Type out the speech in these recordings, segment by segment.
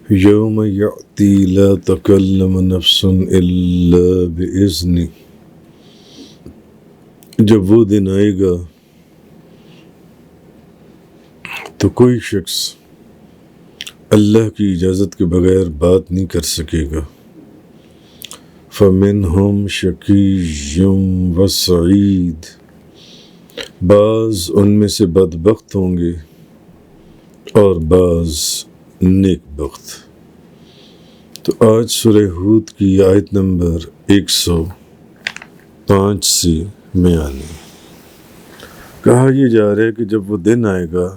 یوم یأتی لا تکلم نفس الا بإذنہ، جب وہ دن آئے گا تو کوئی شخص اللہ کی اجازت کے بغیر بات نہیں کر سکے گا۔ فَمِنْهُمْ شَقِيٌّ وَسَعِيدٌ، بعض ان میں سے بدبخت ہوں گے اور بعض نیک بخت۔ تو آج سورہ ہود کی آیت نمبر 105 سے میں آنے کہا یہ جا رہا ہے کہ جب وہ دن آئے گا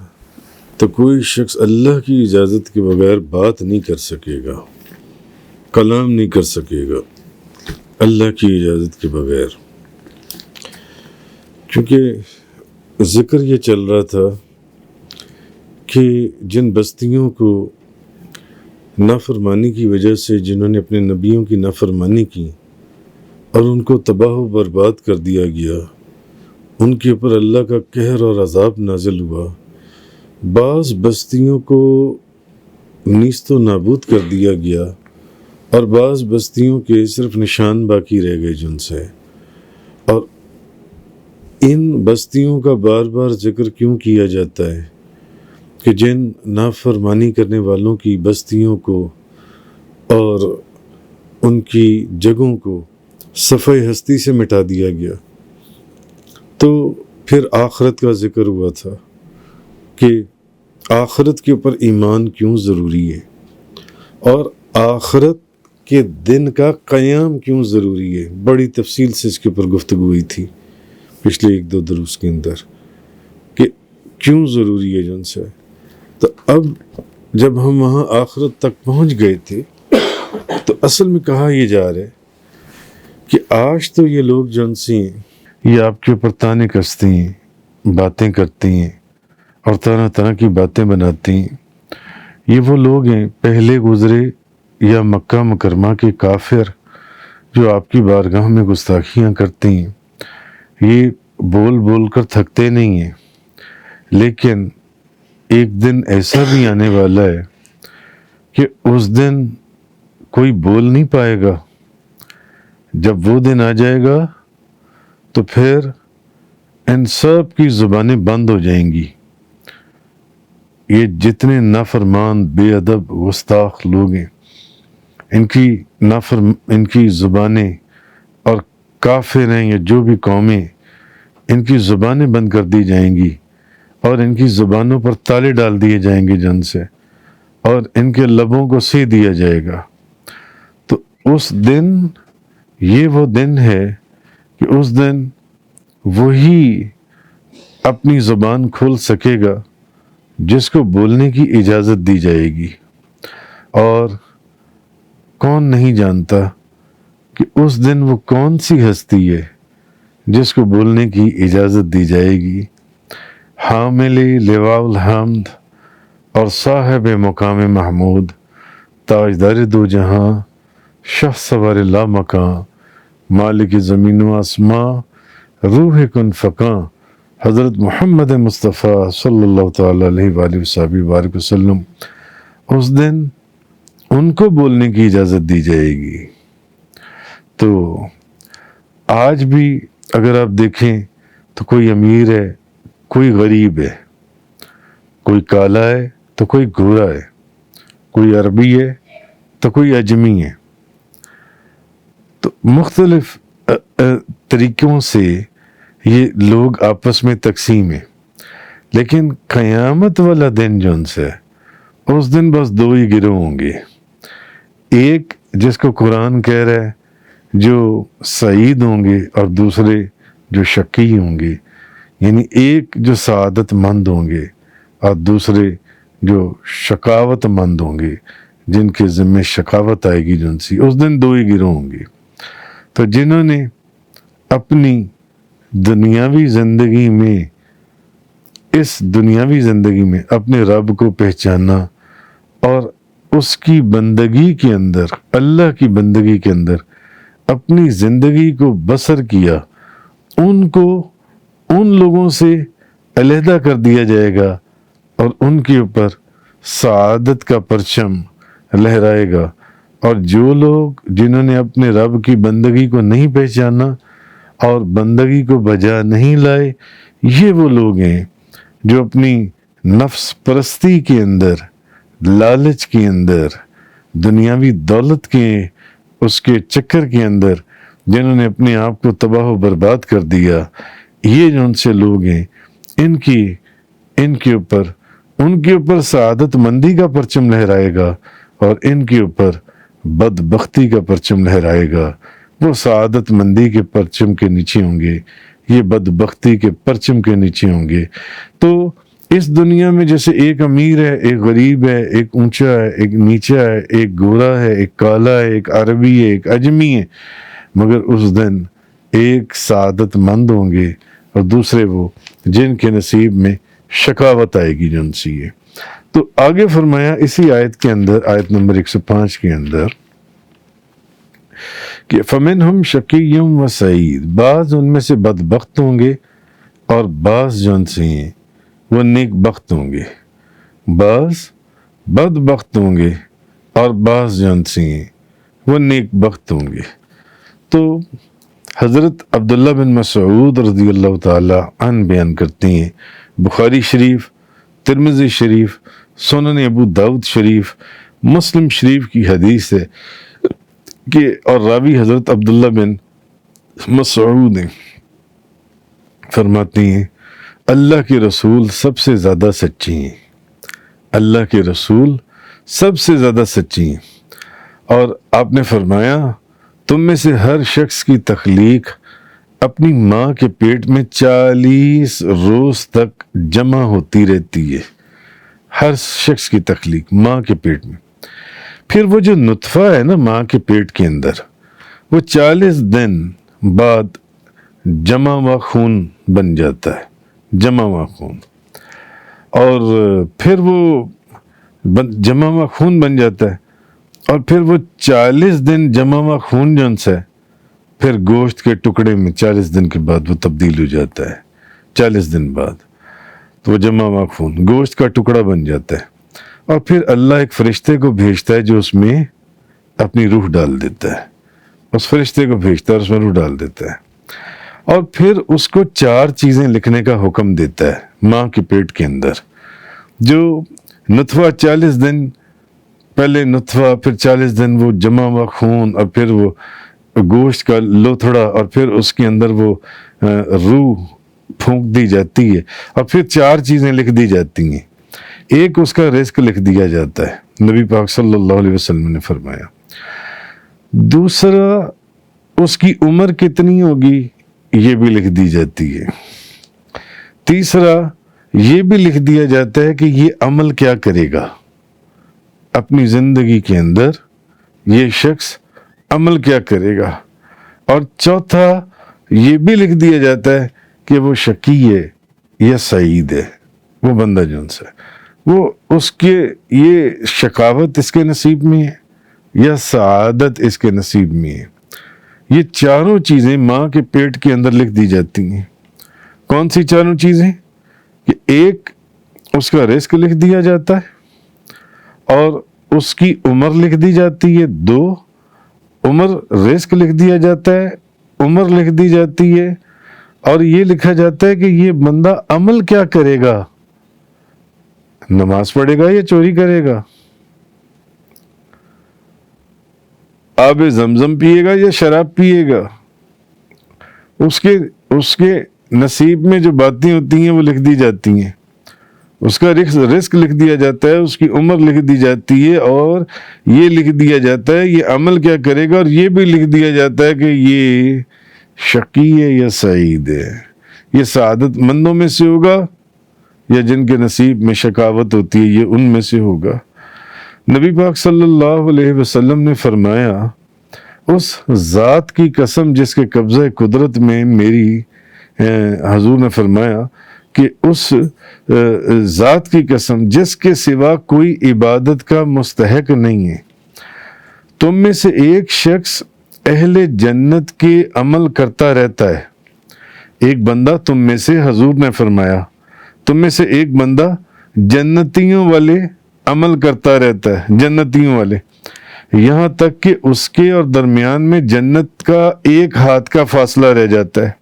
تو کوئی شخص اللہ کی اجازت کے بغیر بات نہیں کر سکے گا، کلام نہیں کر سکے گا اللہ کی اجازت کے بغیر۔ کیونکہ ذکر یہ چل رہا تھا کہ جن بستیوں کو نافرمانی کی وجہ سے، جنہوں نے اپنے نبیوں کی نافرمانی کی اور ان کو تباہ و برباد کر دیا گیا، ان کے اوپر اللہ کا قہر اور عذاب نازل ہوا۔ بعض بستیوں کو نیست و نابود کر دیا گیا اور بعض بستیوں کے صرف نشان باقی رہ گئے جن سے۔ اور ان بستیوں کا بار بار ذکر کیوں کیا جاتا ہے کہ جن نافرمانی کرنے والوں کی بستیوں کو اور ان کی جگہوں کو صفحہ ہستی سے مٹا دیا گیا۔ تو پھر آخرت کا ذکر ہوا تھا کہ آخرت کے اوپر ایمان کیوں ضروری ہے اور آخرت کے دن کا قیام کیوں ضروری ہے۔ بڑی تفصیل سے اس کے اوپر گفتگو ہوئی تھی پچھلے 1-2 دروس کے اندر کہ کیوں ضروری ہے جن سے۔ تو اب جب ہم وہاں آخرت تک پہنچ گئے تھے تو اصل میں کہا یہ جا رہا ہے کہ آج تو یہ لوگ جن سے یہ آپ کے اوپر تانے کستے ہیں، باتیں کرتے ہیں اور طرح طرح کی باتیں بناتے ہیں، یہ وہ لوگ ہیں پہلے گزرے یا مکہ مکرمہ کے کافر جو آپ کی بارگاہ میں گستاخیاں کرتے ہیں۔ یہ بول بول کر تھکتے نہیں ہیں، لیکن ایک دن ایسا بھی آنے والا ہے کہ اس دن کوئی بول نہیں پائے گا۔ جب وہ دن آ جائے گا تو پھر ان سب کی زبانیں بند ہو جائیں گی۔ یہ جتنے نافرمان، بے ادب، گستاخ لوگ ہیں، ان کی زبانیں، اور کافر ہیں یا جو بھی قومیں، ان کی زبانیں بند کر دی جائیں گی اور ان کی زبانوں پر تالے ڈال دیے جائیں گے جن سے، اور ان کے لبوں کو سی دیا جائے گا۔ تو اس دن، یہ وہ دن ہے کہ اس دن وہی اپنی زبان کھول سکے گا جس کو بولنے کی اجازت دی جائے گی۔ اور کون نہیں جانتا کہ اس دن وہ کون سی ہستی ہے جس کو بولنے کی اجازت دی جائے گی۔ حامل لواء الحمد اور صاحب مقام محمود، تاجدار دو جہاں، شاہ سوار لا مکان، مالک زمین و آسماں، روح کن فکاں، حضرت محمد مصطفیٰ صلی اللہ تعالیٰ علیہ وآلہ وسلم وسلم، اس دن ان کو بولنے کی اجازت دی جائے گی۔ تو آج بھی اگر آپ دیکھیں تو کوئی امیر ہے، کوئی غریب ہے، کوئی کالا ہے تو کوئی گورا ہے، کوئی عربی ہے تو کوئی اجمی ہے۔ تو مختلف طریقوں سے یہ لوگ آپس میں تقسیم ہیں، لیکن قیامت والا دن جو ان سے، اس دن بس 2 ہی گروہ ہوں گے۔ ایک جس کو قرآن کہہ رہا ہے جو سعید ہوں گے، اور دوسرے جو شقی ہوں گے، یعنی ایک جو سعادت مند ہوں گے اور دوسرے جو شقاوت مند ہوں گے، جن کے ذمہ شقاوت آئے گی جن سی۔ اس دن 2 ہی گروہ ہوں گے۔ تو جنہوں نے اپنی دنیاوی زندگی میں، اس دنیاوی زندگی میں اپنے رب کو پہچانا اور اس کی بندگی کے اندر، اللہ کی بندگی کے اندر اپنی زندگی کو بسر کیا، ان کو ان لوگوں سے علیحدہ کر دیا جائے گا اور ان کے اوپر سعادت کا پرچم لہرائے گا، اور جو لوگ جنہوں نے اپنے رب کی بندگی کو نہیں پہچانا اور بندگی کو بجا نہیں لائے، یہ وہ لوگ ہیں جو اپنی نفس پرستی کے اندر، لالچ کے اندر، دنیاوی دولت کے اس کے چکر کے اندر جنہوں نے اپنے آپ کو تباہ و برباد کر دیا، یہ جو ان سے لوگ ہیں، ان کے اوپر سعادت مندی کا پرچم لہرائے گا اور ان کے اوپر بدبختی کا پرچم لہرائے گا۔ وہ سعادت مندی کے پرچم کے نیچے ہوں گے، یہ بدبختی کے پرچم کے نیچے ہوں گے۔ تو اس دنیا میں جیسے ایک امیر ہے، ایک غریب ہے، ایک اونچا ہے، ایک نیچا ہے، ایک گورا ہے، ایک کالا ہے، ایک عربی ہے، ایک اجمی ہے، مگر اس دن ایک سعادت مند ہوں گے اور دوسرے وہ جن کے نصیب میں شقاوت آئے گی، جن سے یہ۔ تو آگے فرمایا اسی آیت کے اندر، آیت نمبر 105 کے اندر کہ فَمِنْهُمْ شَقِيٌّ وَسَعِيدٌ، بعض ان میں سے بدبخت ہوں گے اور بعض جو ان سے ہیں وہ نیک بخت ہوں گے، بعض بدبخت ہوں گے اور بعض جو ان سے ہیں وہ نیک بخت ہوں گے۔ تو حضرت عبداللہ بن مسعود رضی اللہ تعالی عنہ بیان کرتے ہیں، بخاری شریف، ترمذی شریف، سنن ابو داؤد شریف، مسلم شریف کی حدیث ہے کہ اور راوی حضرت عبداللہ بن مسعود ہیں، فرماتے ہیں اللہ کے رسول سب سے زیادہ سچی ہیں، اللہ کے رسول سب سے زیادہ سچی ہیں۔ اور آپ نے فرمایا تم میں سے ہر شخص کی تخلیق اپنی ماں کے پیٹ میں 40 روز تک جمع ہوتی رہتی ہے، ہر شخص کی تخلیق ماں کے پیٹ میں۔ پھر وہ جو نطفہ ہے نا ماں کے پیٹ کے اندر، وہ 40 دن بعد جمع ہوا خون بن جاتا ہے، جمع ہوا خون، اور پھر وہ جمع ہوا خون بن جاتا ہے، اور پھر وہ 40 دن جمع ہوا خون جو ان سے پھر گوشت کے ٹکڑے میں 40 دن کے بعد وہ تبدیل ہو جاتا ہے، 40 دن بعد تو وہ جمع ہوا خون گوشت کا ٹکڑا بن جاتا ہے، اور پھر اللہ ایک فرشتے کو بھیجتا ہے جو اس میں اپنی روح ڈال دیتا ہے، اس فرشتے کو بھیجتا ہے اور اس میں روح ڈال دیتا ہے، اور پھر اس کو 4 چیزیں لکھنے کا حکم دیتا ہے ماں کے پیٹ کے اندر۔ جو نطفہ 40 دن پہلے نطفہ، پھر 40 دن وہ جمع ہوا خون، اور پھر وہ گوشت کا لوتھڑا، اور پھر اس کے اندر وہ روح پھونک دی جاتی ہے، اور پھر 4 چیزیں لکھ دی جاتی ہیں۔ ایک اس کا رزق لکھ دیا جاتا ہے، نبی پاک صلی اللہ علیہ وسلم نے فرمایا۔ دوسرا اس کی عمر کتنی ہوگی یہ بھی لکھ دی جاتی ہے۔ تیسرا یہ بھی لکھ دیا جاتا ہے کہ یہ عمل کیا کرے گا اپنی زندگی کے اندر، یہ شخص عمل کیا کرے گا، اور چوتھا یہ بھی لکھ دیا جاتا ہے کہ وہ شقی ہے یا سعید ہے، وہ بندہ جون سے وہ اس کے یہ شقاوت اس کے نصیب میں ہے یا سعادت اس کے نصیب میں ہے۔ یہ چاروں چیزیں ماں کے پیٹ کے اندر لکھ دی جاتی ہیں۔ کون سی چاروں چیزیں؟ کہ ایک اس کا رزق لکھ دیا جاتا ہے اور اس کی عمر لکھ دی جاتی ہے، 2 عمر رزق لکھ دیا جاتا ہے، عمر لکھ دی جاتی ہے، اور یہ لکھا جاتا ہے کہ یہ بندہ عمل کیا کرے گا، نماز پڑھے گا یا چوری کرے گا، آب زمزم پیے گا یا شراب پیے گا، اس کے نصیب میں جو باتیں ہوتی ہیں وہ لکھ دی جاتی ہیں، اس کا رزق لکھ دیا جاتا ہے، اس کی عمر لکھ دی جاتی ہے، اور یہ لکھ دیا جاتا ہے یہ عمل کیا کرے گا، اور یہ بھی لکھ دیا جاتا ہے کہ یہ شقی ہے یا سعید ہے، یہ سعادت مندوں میں سے ہوگا یا جن کے نصیب میں شقاوت ہوتی ہے یہ ان میں سے ہوگا۔ نبی پاک صلی اللہ علیہ وسلم نے فرمایا اس ذات کی قسم جس کے قبضہ قدرت میں میری، حضور نے فرمایا کہ اس ذات کی قسم جس کے سوا کوئی عبادت کا مستحق نہیں ہے، تم میں سے ایک شخص اہل جنت کے عمل کرتا رہتا ہے، ایک بندہ تم میں سے، حضور نے فرمایا تم میں سے ایک بندہ جنتیوں والے عمل کرتا رہتا ہے جنتیوں والے، یہاں تک کہ اس کے اور درمیان میں جنت کا ایک ہاتھ کا فاصلہ رہ جاتا ہے،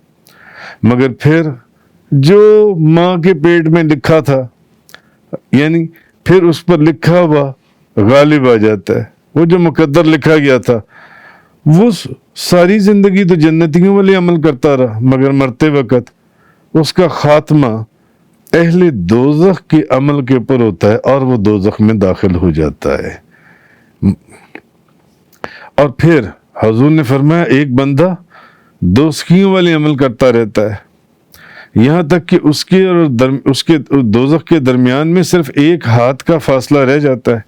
مگر پھر جو ماں کے پیٹ میں لکھا تھا، یعنی پھر اس پر لکھا ہوا غالب آ جاتا ہے، وہ جو مقدر لکھا گیا تھا، وہ ساری زندگی تو جنتیوں والے عمل کرتا رہا، مگر مرتے وقت اس کا خاتمہ اہل دوزخ کے عمل کے اوپر ہوتا ہے اور وہ دوزخ میں داخل ہو جاتا ہے۔ اور پھر حضور نے فرمایا ایک بندہ دوزخیوں والے عمل کرتا رہتا ہے، یہاں تک کہ اس کے اور اس کے دوزخ کے درمیان میں صرف ایک ہاتھ کا فاصلہ رہ جاتا ہے،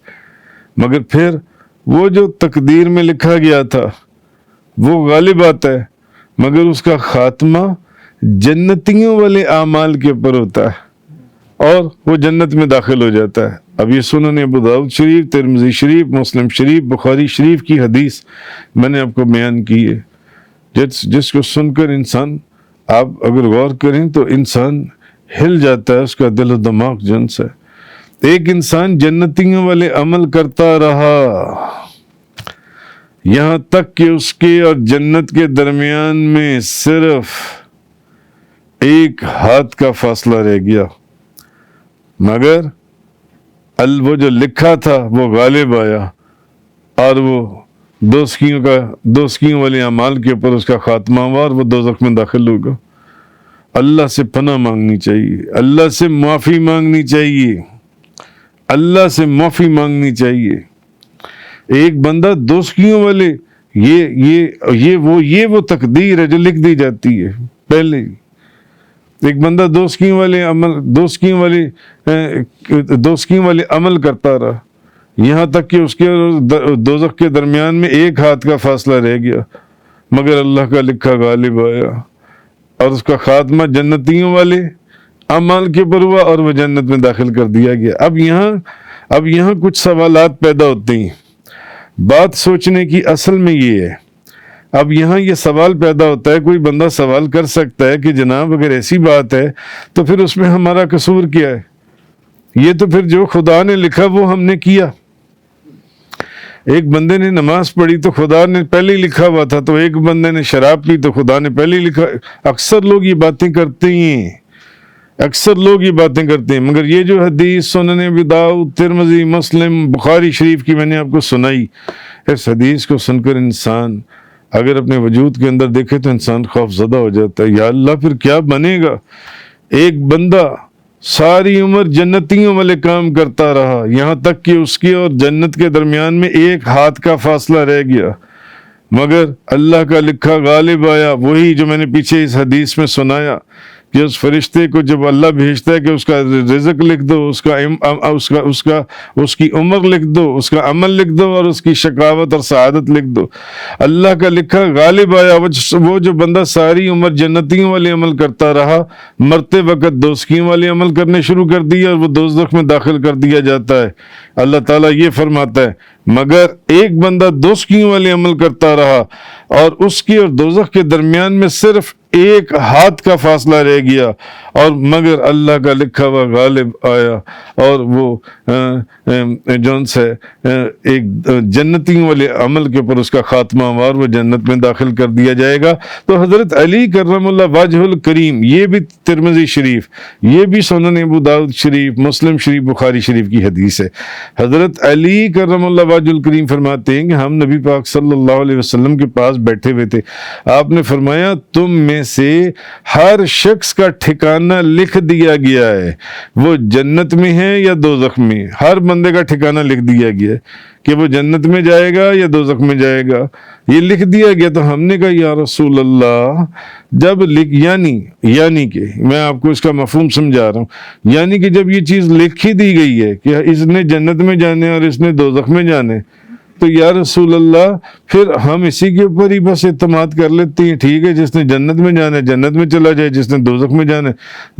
مگر پھر وہ جو تقدیر میں لکھا گیا تھا وہ غالب آتا ہے، مگر اس کا خاتمہ جنتیوں والے اعمال کے اوپر ہوتا ہے اور وہ جنت میں داخل ہو جاتا ہے۔ اب یہ سنن ابو داؤد شریف، ترمذی شریف، مسلم شریف، بخاری شریف کی حدیث میں نے آپ کو بیان کی ہے، جس کو سن کر انسان، آپ اگر غور کریں تو انسان ہل جاتا ہے، اس کا دل و دماغ جن سے۔ ایک انسان جنتیوں والے عمل کرتا رہا یہاں تک کہ اس کے اور جنت کے درمیان میں صرف ایک ہاتھ کا فاصلہ رہ گیا، مگر وہ جو لکھا تھا وہ غالب آیا اور وہ دوزخیوں والے اعمال کے اوپر اس کا خاتمہ ہوا اور وہ دوزخ میں داخل ہوگا۔ اللہ سے پناہ مانگنی چاہیے، اللہ سے معافی مانگنی چاہیے، اللہ سے معافی مانگنی چاہیے۔ ایک بندہ دوزخیوں والے، یہ وہ تقدیر ہے جو لکھ دی جاتی ہے پہلے ہی۔ ایک بندہ دوزخیوں والے عمل کرتا رہا یہاں تک کہ اس کے دوزخ کے درمیان میں ایک ہاتھ کا فاصلہ رہ گیا، مگر اللہ کا لکھا غالب آیا اور اس کا خاتمہ جنتیوں والے اعمال کے اوپر ہوا اور وہ جنت میں داخل کر دیا گیا۔ اب یہاں کچھ سوالات پیدا ہوتے ہیں۔ بات سوچنے کی اصل میں یہ ہے، اب یہاں یہ سوال پیدا ہوتا ہے، کوئی بندہ سوال کر سکتا ہے کہ جناب اگر ایسی بات ہے تو پھر اس میں ہمارا قصور کیا ہے؟ یہ تو پھر جو خدا نے لکھا وہ ہم نے کیا۔ ایک بندے نے نماز پڑھی تو خدا نے پہلے ہی لکھا ہوا تھا، تو ایک بندے نے شراب پی تو خدا نے پہلے ہی لکھا۔ اکثر لوگ یہ باتیں کرتے ہیں، مگر یہ جو حدیث سنن ابی داؤد، ترمذی، مسلم، بخاری شریف کی میں نے آپ کو سنائی، اس حدیث کو سن کر انسان اگر اپنے وجود کے اندر دیکھے تو انسان خوف زدہ ہو جاتا ہے، یا اللہ پھر کیا بنے گا؟ ایک بندہ ساری عمر جنتیوں والے کام کرتا رہا یہاں تک کہ اس کی اور جنت کے درمیان میں ایک ہاتھ کا فاصلہ رہ گیا، مگر اللہ کا لکھا غالب آیا، وہی جو میں نے پیچھے اس حدیث میں سنایا کہ اس فرشتے کو جب اللہ بھیجتا ہے کہ اس کا رزق لکھ دو، اس کی عمر لکھ دو، اس کا عمل لکھ دو اور اس کی شقاوت اور سعادت لکھ دو، اللہ کا لکھا غالب آیا۔ وہ جو بندہ ساری عمر جنتیوں والے عمل کرتا رہا، مرتے وقت دوزخیوں والے عمل کرنے شروع کر دیے اور وہ دوزخ میں داخل کر دیا جاتا ہے۔ اللہ تعالیٰ یہ فرماتا ہے مگر ایک بندہ دوزخیوں والے عمل کرتا رہا اور اس کی اور دوزخ کے درمیان میں صرف ایک ہاتھ کا فاصلہ رہ گیا، اور مگر اللہ کا لکھا ہوا غالب آیا اور وہ جون سے ایک جنتیوں والے عمل کے اوپر اس کا خاتمہ ہوا اور وہ جنت میں داخل کر دیا جائے گا۔ تو حضرت علی کرم اللہ وجہ الکریم، یہ بھی ترمذی شریف، یہ بھی سنن ابو داؤد شریف، مسلم شریف، بخاری شریف کی حدیث ہے۔ حضرت علی کرم اللہ وجہ الکریم فرماتے ہیں کہ ہم نبی پاک صلی اللہ علیہ وسلم کے پاس بیٹھے ہوئے تھے، آپ نے فرمایا تم میں سے ہر شخص کا ٹھکانہ لکھ دیا گیا ہے، وہ جنت میں ہے یا دوزخ میں، ہر بندے کا ٹھکانہ لکھ دیا گیا ہے کہ وہ جنت میں جائے گا یا دوزخ میں جائے گا، یہ لکھ دیا گیا۔ تو ہم نے کہا یا رسول اللہ، جب یعنی کہ میں آپ کو اس کا مفہوم سمجھا رہا ہوں، یعنی کہ جب یہ چیز لکھ ہی دی گئی ہے کہ اس نے جنت میں جانے اور اس نے دوزخ میں جانے، تو یا رسول اللہ پھر ہم اسی کے اوپر ہی بس اعتماد کر لیتے ہیں، ٹھیک ہے جس نے جنت میں جانا ہے جنت میں چلا جائے، جس نے دوزخ میں جانا ہے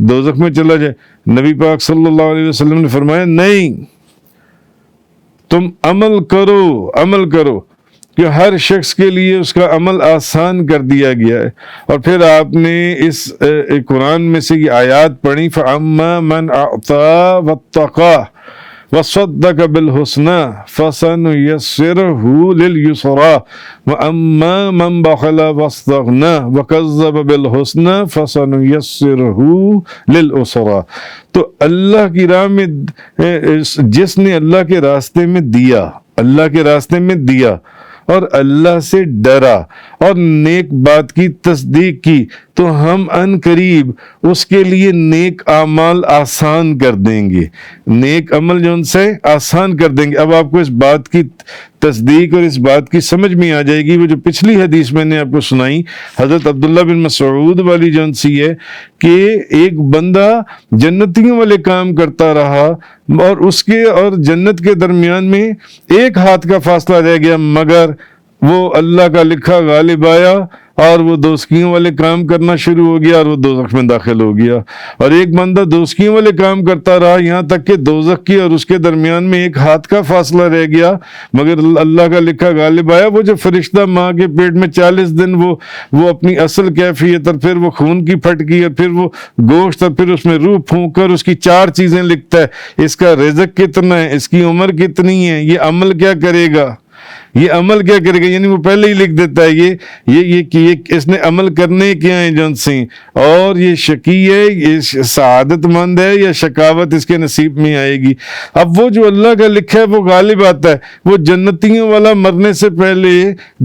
دوزخ میں چلا جائے۔ نبی پاک صلی اللہ علیہ وسلم نے فرمایا نہیں، تم عمل کرو کہ ہر شخص کے لیے اس کا عمل آسان کر دیا گیا ہے۔ اور پھر آپ نے اس قرآن میں سے یہ آیات پڑھی، فَأَمَّا مَنْ أَعْطَى وَاتَّقَى وصدق بالحسنى فسنيسره لليسرى وأما من بخل واستغنى وكذب بالحسنى فسنيسره للعسرى. تو اللہ کی راہ میں جس نے اللہ کے راستے میں دیا، اللہ کے راستے میں دیا اور اللہ سے ڈرا اور نیک بات کی تصدیق کی، تو ہم ان قریب اس کے لیے نیک اعمال آسان کر دیں گے، نیک عمل جو ان سے آسان کر دیں گے. اب آپ کو اس بات کی تصدیق اور اس بات کی سمجھ میں آ جائے گی. وہ جو پچھلی حدیث میں نے آپ کو سنائی حضرت عبداللہ بن مسعود والی جو سی ہے کہ ایک بندہ جنتیوں والے کام کرتا رہا اور اس کے اور جنت کے درمیان میں ایک ہاتھ کا فاصلہ رہ گیا، مگر وہ اللہ کا لکھا غالب آیا اور وہ دوزخیوں والے کام کرنا شروع ہو گیا اور وہ دوزخ میں داخل ہو گیا. اور ایک بندہ دوزخیوں والے کام کرتا رہا یہاں تک کہ دوزخ کی اور اس کے درمیان میں ایک ہاتھ کا فاصلہ رہ گیا، مگر اللہ کا لکھا غالب آیا. وہ جو فرشتہ ماں کے پیٹ میں 40 دن وہ اپنی اصل کیفیت اور پھر وہ خون کی پھٹکی اور پھر وہ گوشت اور پھر اس میں روح پھونک کر اس کی 4 چیزیں لکھتا ہے، اس کا رزق کتنا ہے، اس کی عمر کتنی ہے، یہ عمل کیا کرے گا، یہ عمل کیا کرے گا. یعنی وہ پہلے ہی لکھ دیتا ہے یہ اس نے عمل کرنے کیا ہیں جن سے، اور یہ شقی ہے، یہ سعادت مند ہے یا شقاوت اس کے نصیب میں آئے گی. اب وہ جو اللہ کا لکھا ہے وہ غالب آتا ہے. وہ جنتیوں والا مرنے سے پہلے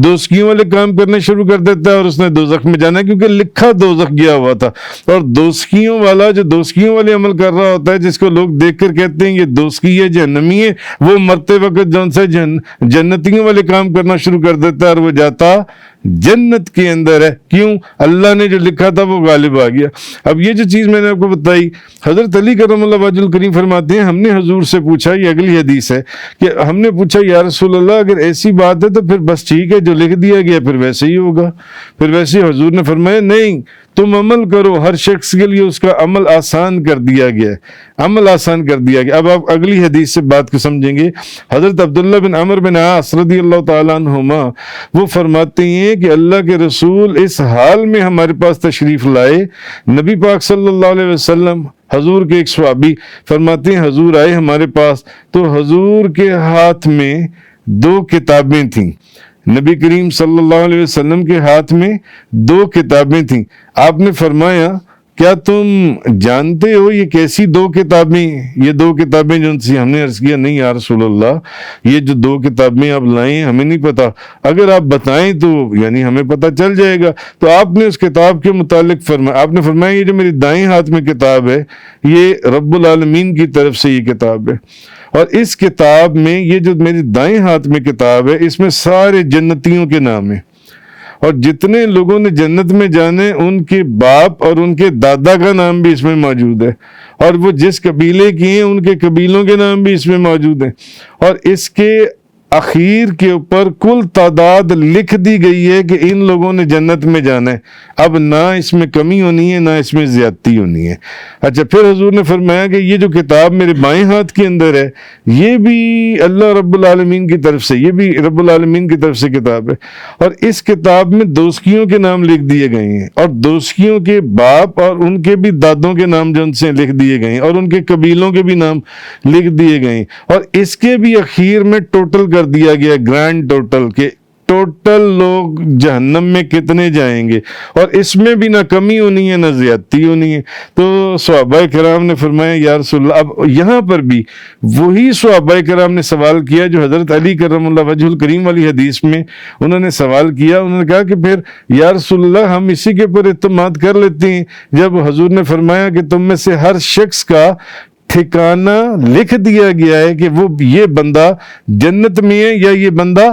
دوزخیوں والے کام کرنے شروع کر دیتا ہے اور اس نے دوزخ میں جانا ہے کیونکہ لکھا دوزخ گیا ہوا تھا. اور دوزخیوں والا جو دوزخیوں والے عمل کر رہا ہوتا ہے، جس کو لوگ دیکھ کر کہتے ہیں یہ دوزخی ہے، جہنمی ہے، وہ مرتے وقت جون سے جنتیوں والے کام کرنا شروع کر دیتا ہے اور وہ جاتا جنت کے اندر ہے. کیوں؟ اللہ نے جو لکھا تھا وہ غالب آ گیا. اب یہ جو چیز میں نے آپ کو بتائی، حضرت علی کرم اللہ وجہ الکریم فرماتے ہیں ہم نے حضور سے پوچھا، یہ اگلی حدیث ہے کہ ہم نے پوچھا یا رسول اللہ اگر ایسی بات ہے تو پھر بس ٹھیک ہے، جو لکھ دیا گیا پھر ویسے ہی ہوگا. پھر ویسے حضور نے فرمایا نہیں، تم عمل کرو، ہر شخص کے لیے اس کا عمل آسان کر دیا گیا ہے، عمل آسان کر دیا گیا. اب آپ اگلی حدیث سے بات کو سمجھیں گے. حضرت عبداللہ بن عمر بن عاص رضی اللہ تعالیٰ عنہما وہ فرماتے ہیں کہ اللہ کے رسول اس حال میں ہمارے پاس تشریف لائے، نبی پاک صلی اللہ علیہ وسلم، حضور کے ایک صحابی فرماتے ہیں حضور آئے ہمارے پاس تو حضور کے ہاتھ میں 2 کتابیں تھیں. نبی کریم صلی اللہ علیہ وسلم کے ہاتھ میں 2 کتابیں تھیں. آپ نے فرمایا کیا تم جانتے ہو یہ کیسی 2 کتابیں؟ یہ 2 کتابیں جو سی. ہم نے عرض کیا نہیں یا رسول اللہ، یہ جو 2 کتابیں آپ لائیں ہمیں نہیں پتا، اگر آپ بتائیں تو یعنی ہمیں پتہ چل جائے گا. تو آپ نے اس کتاب کے متعلق فرمایا، آپ نے فرمایا یہ جو میری دائیں ہاتھ میں کتاب ہے یہ رب العالمین کی طرف سے یہ کتاب ہے، اور اس کتاب میں یہ جو میری دائیں ہاتھ میں کتاب ہے اس میں سارے جنتیوں کے نام ہیں، اور جتنے لوگوں نے جنت میں جانے ان کے باپ اور ان کے دادا کا نام بھی اس میں موجود ہے، اور وہ جس قبیلے کی ہیں ان کے قبیلوں کے نام بھی اس میں موجود ہیں. اور اس کے اخیر کے اوپر کل تعداد لکھ دی گئی ہے کہ ان لوگوں نے جنت میں جانا ہے. اب نہ اس میں کمی ہونی ہے نہ اس میں زیادتی ہونی ہے. اچھا پھر حضور نے فرمایا کہ یہ جو کتاب میرے بائیں ہاتھ کے اندر ہے یہ بھی اللہ رب العالمین کی طرف سے، یہ بھی رب العالمین کی طرف سے کتاب ہے، اور اس کتاب میں دوزخیوں کے نام لکھ دیے گئے ہیں اور دوزخیوں کے باپ اور ان کے بھی دادوں کے نام جو ان سے لکھ دیے گئے ہیں اور ان کے قبیلوں کے بھی نام لکھ دیے گئے ہیں. اور اس کے بھی اخیر میں ٹوٹل کر دیا گیا گرینڈ ٹوٹل کہ ٹوٹل لوگ جہنم میں کتنے جائیں گے، اور اس میں بھی نہ کمی ہونی ہے نہ زیادتی ہونی ہے. تو صحابہ کرام نے فرمایا یا رسول اللہ، اب یہاں پر بھی وہی صحابہ کرام نے سوال کیا جو حضرت علی کرم اللہ وجہ الکریم والی حدیث میں انہوں نے سوال کیا. انہوں نے کہا کہ پھر یا رسول اللہ ہم اسی کے اوپر اعتماد کر لیتے ہیں جب حضور نے فرمایا کہ تم میں سے ہر شخص کا ٹھکانہ لکھ دیا گیا ہے کہ وہ یہ بندہ جنت میں ہے یا یہ بندہ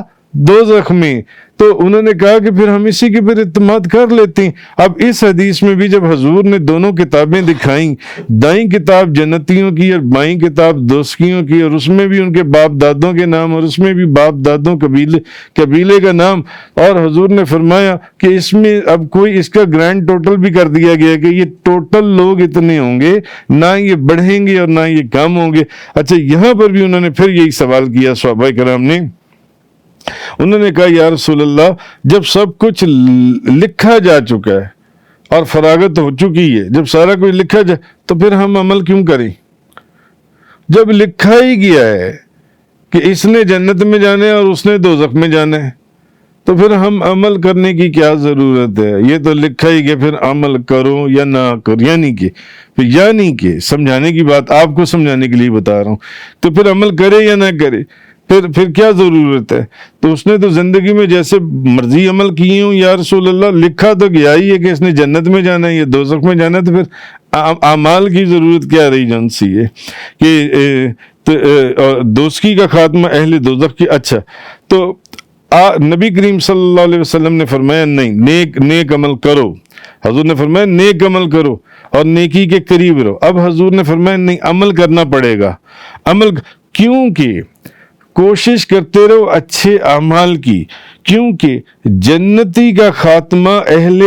دوزخ میں. تو انہوں نے کہا کہ پھر ہم اسی کے پر اعتماد کر لیتے ہیں. اب اس حدیث میں بھی جب حضور نے دونوں کتابیں دکھائیں، دائیں کتاب جنتیوں کی اور بائیں کتاب دوزخیوں کی، اور اس میں بھی ان کے باپ دادوں کے نام اور اس میں بھی باپ دادوں قبیلے کا نام، اور حضور نے فرمایا کہ اس میں اب کوئی اس کا گرینڈ ٹوٹل بھی کر دیا گیا کہ یہ ٹوٹل لوگ اتنے ہوں گے، نہ یہ بڑھیں گے اور نہ یہ کم ہوں گے. اچھا یہاں پر بھی انہوں نے پھر یہی سوال کیا صحابہ کرام نے. انہوں نے کہا یا رسول اللہ جب سب کچھ لکھا جا چکا ہے اور فراغت ہو چکی ہے، جب سارا کچھ لکھا جائے تو پھر ہم عمل کیوں کریں؟ جب لکھا ہی گیا ہے کہ اس نے جنت میں جانا ہے اور اس نے دوزخ میں جانا ہے، تو پھر ہم عمل کرنے کی کیا ضرورت ہے؟ یہ تو لکھا ہی کہ پھر عمل کرو یا نہ کرو، یعنی کہ سمجھانے کی بات آپ کو سمجھانے کے لیے بتا رہا ہوں، تو پھر عمل کرے یا نہ کرے، پھر کیا ضرورت ہے؟ تو اس نے تو زندگی میں جیسے مرضی عمل کیے ہوں، یا رسول اللہ لکھا تو گیا ہی ہے کہ اس نے جنت میں جانا ہے یا دوزخ میں جانا ہے، تو پھر اعمال کی ضرورت کیا رہی جان سی ہے کہ دوزخی کا خاتمہ اہل دوزخ کی۔ اچھا، تو نبی کریم صلی اللہ علیہ وسلم نے فرمایا نہیں، نیک عمل کرو، حضور نے فرمایا نیک عمل کرو اور نیکی کے قریب رہو۔ اب حضور نے فرمایا نہیں، عمل کرنا پڑے گا، کیونکہ کوشش کرتے رہو اچھے اعمال کی، کیونکہ جنتی کا خاتمہ اہل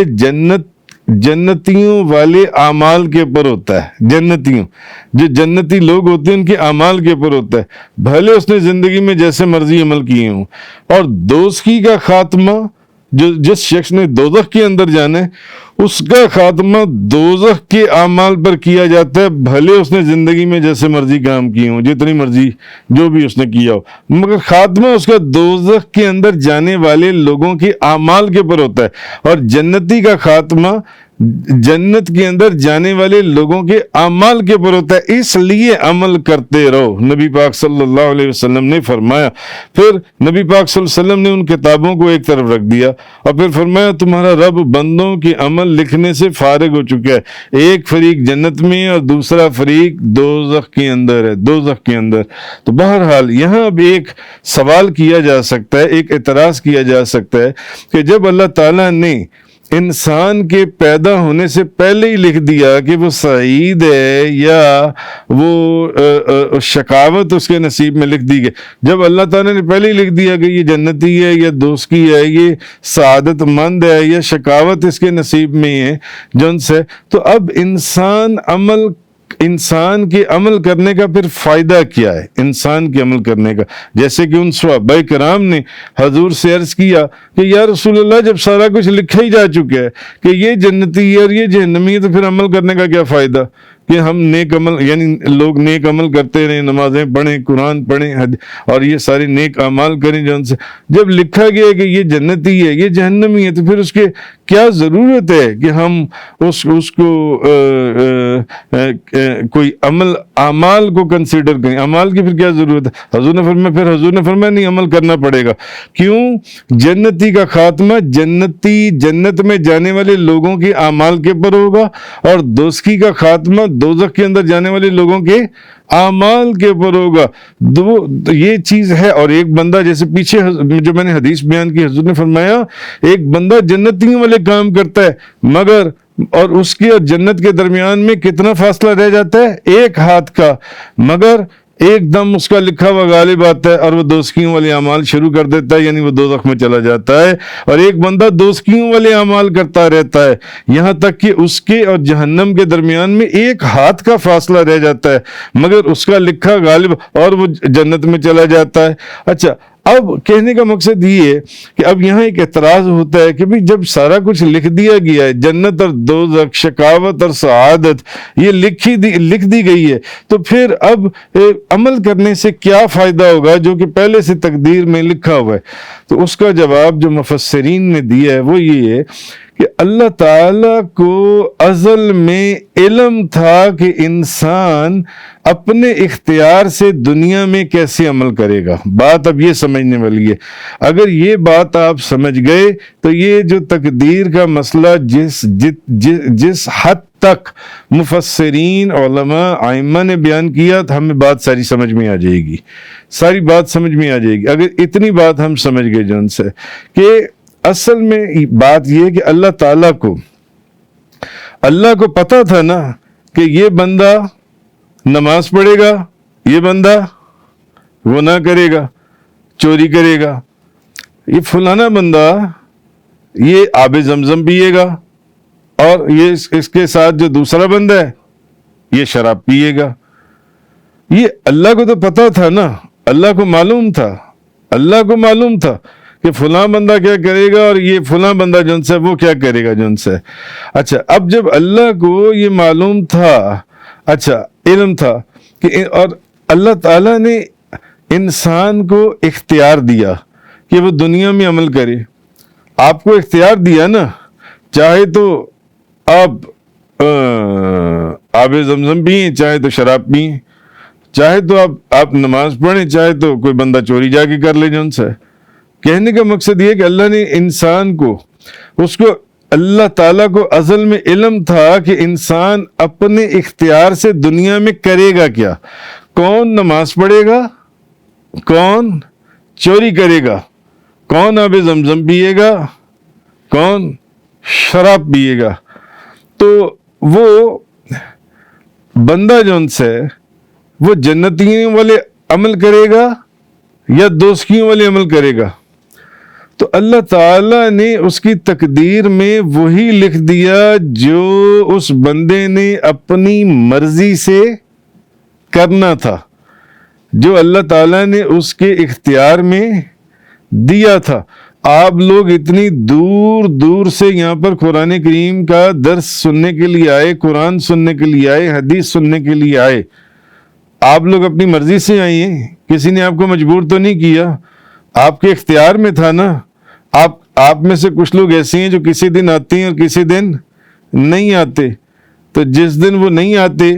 جنتیوں والے اعمال کے اوپر ہوتا ہے۔ جو جنتی لوگ ہوتے ہیں ان کے اعمال کے اوپر ہوتا ہے، بھلے اس نے زندگی میں جیسے مرضی عمل کیے ہوں۔ اور دوزخی کا خاتمہ، جس شخص نے دوزخ کے اندر جانا ہے، اس کا خاتمہ دوزخ کے اعمال پر کیا جاتا ہے، بھلے اس نے زندگی میں جیسے مرضی کام کیے ہوں، جتنی مرضی جو بھی اس نے کیا ہو، مگر خاتمہ اس کا دوزخ کے اندر جانے والے لوگوں کے اعمال کے اوپر ہوتا ہے، اور جنتی کا خاتمہ جنت کے اندر جانے والے لوگوں کے اعمال کے اوپر ہوتا ہے۔ اس لیے عمل کرتے رہو، نبی پاک صلی اللہ علیہ وسلم نے فرمایا۔ پھر نبی پاک صلی اللہ علیہ وسلم نے ان کتابوں کو ایک طرف رکھ دیا اور پھر فرمایا تمہارا رب بندوں کے عمل لکھنے سے فارغ ہو چکا ہے، ایک فریق جنت میں اور دوسرا فریق دوزخ کے اندر ہے، تو بہرحال یہاں اب ایک سوال کیا جا سکتا ہے، ایک اعتراض کیا جا سکتا ہے کہ جب اللہ تعالیٰ نے انسان کے پیدا ہونے سے پہلے ہی لکھ دیا کہ وہ سعید ہے یا وہ شقاوت اس کے نصیب میں لکھ دی گئی، جب اللہ تعالیٰ نے پہلے ہی لکھ دیا کہ یہ جنتی ہے یا دوزخی ہے، یہ سعادت مند ہے یا شقاوت اس کے نصیب میں ہے جن سے، تو اب انسان کے عمل کرنے کا پھر فائدہ کیا ہے؟ انسان کے عمل کرنے کا، جیسے کہ ان صحابہ کرام نے حضور سے عرض کیا کہ یا رسول اللہ جب سارا کچھ لکھا ہی جا چکا ہے کہ یہ جنتی ہے اور یہ جہنمی ہے، تو پھر عمل کرنے کا کیا فائدہ کہ ہم نیک عمل، یعنی لوگ نیک عمل کرتے رہیں، نمازیں پڑھیں، قرآن پڑھیں اور یہ سارے نیک اعمال کریں جن سے، جب لکھا گیا کہ یہ جنتی ہے یہ جہنمی ہے، تو پھر اس کے کیا ضرورت ہے کہ ہم اس کو کوئی اعمال کو کنسیڈر کریں؟ اعمال کی پھر کیا ضرورت ہے؟ حضور نے فرمایا نہیں، عمل کرنا پڑے گا۔ کیوں؟ جنتی کا خاتمہ جنت میں جانے والے لوگوں کے اعمال کے اوپر ہوگا، اور دوزخی کا خاتمہ دوزخ کے اندر جانے والے لوگوں کے اعمال کے اوپر ہوگا۔ یہ چیز ہے۔ اور ایک بندہ، جیسے پیچھے جو میں نے حدیث بیان کی، حضور نے فرمایا ایک بندہ جنتیوں والے کام کرتا ہے، مگر اور اس کے اور جنت کے درمیان میں کتنا فاصلہ رہ جاتا ہے؟ ایک ہاتھ کا، مگر ایک دم اس کا لکھا ہوا غالب آتا ہے اور وہ دوزخیوں والے اعمال شروع کر دیتا ہے، یعنی وہ دوزخ میں چلا جاتا ہے، اور ایک بندہ دوزخیوں والے اعمال کرتا رہتا ہے یہاں تک کہ اس کے اور جہنم کے درمیان میں ایک ہاتھ کا فاصلہ رہ جاتا ہے، مگر اس کا لکھا غالب اور وہ جنت میں چلا جاتا ہے۔ اچھا، اب کہنے کا مقصد یہ ہے کہ اب یہاں ایک اعتراض ہوتا ہے کہ بھی جب سارا کچھ لکھ دیا گیا ہے، جنت اور دوزخ، شقاوت اور سعادت، یہ لکھ دی گئی ہے، تو پھر اب عمل کرنے سے کیا فائدہ ہوگا جو کہ پہلے سے تقدیر میں لکھا ہوا ہے؟ تو اس کا جواب جو مفسرین نے دیا ہے وہ یہ ہے کہ اللہ تعالیٰ کو ازل میں علم تھا کہ انسان اپنے اختیار سے دنیا میں کیسے عمل کرے گا۔ بات اب یہ سمجھنے والی ہے، اگر یہ بات آپ سمجھ گئے تو یہ جو تقدیر کا مسئلہ جس حد تک مفسرین، علماء، ائمہ نے بیان کیا تو ہمیں بات ساری سمجھ میں آ جائے گی، ساری بات سمجھ میں آ جائے گی۔ اگر اتنی بات ہم سمجھ گئے جن سے کہ اصل میں بات یہ ہے کہ اللہ تعالیٰ کو پتا تھا نا کہ یہ بندہ نماز پڑھے گا، یہ بندہ گناہ کرے گا، چوری کرے گا، یہ فلانا بندہ یہ آب زمزم پیے گا، اور یہ اس کے ساتھ جو دوسرا بندہ ہے یہ شراب پیے گا۔ یہ اللہ کو تو پتا تھا نا، اللہ کو معلوم تھا کہ فلاں بندہ کیا کرے گا اور یہ فلاں بندہ جن سے وہ کیا کرے گا جن سے۔ اچھا، اب جب اللہ کو یہ معلوم تھا، اچھا علم تھا کہ اور اللہ تعالیٰ نے انسان کو اختیار دیا کہ وہ دنیا میں عمل کرے. آپ کو اختیار دیا نا, چاہے تو آپ آب زمزم پئیں, چاہے تو شراب پئیں, چاہے تو آپ نماز پڑھیں, چاہے تو کوئی بندہ چوری جا کے کر لے جون سے. کہنے کا مقصد یہ کہ اللہ نے انسان کو, اس کو, اللہ تعالیٰ کو ازل میں علم تھا کہ انسان اپنے اختیار سے دنیا میں کرے گا کیا. کون نماز پڑھے گا, کون چوری کرے گا, کون آب زمزم پیے گا, کون شراب پیے گا. تو وہ بندہ جون سے وہ جنتیوں والے عمل کرے گا یا دوزخیوں والے عمل کرے گا. تو اللہ تعالیٰ نے اس کی تقدیر میں وہی لکھ دیا جو اس بندے نے اپنی مرضی سے کرنا تھا, جو اللہ تعالیٰ نے اس کے اختیار میں دیا تھا. آپ لوگ اتنی دور دور سے یہاں پر قرآن کریم کا درس سننے کے لیے آئے, قرآن سننے کے لیے آئے, حدیث سننے کے لیے آئے. آپ لوگ اپنی مرضی سے آئے ہیں, کسی نے آپ کو مجبور تو نہیں کیا, آپ کے اختیار میں تھا نا. آپ میں سے کچھ لوگ ایسے ہیں جو کسی دن آتے ہیں اور کسی دن نہیں آتے. تو جس دن وہ نہیں آتے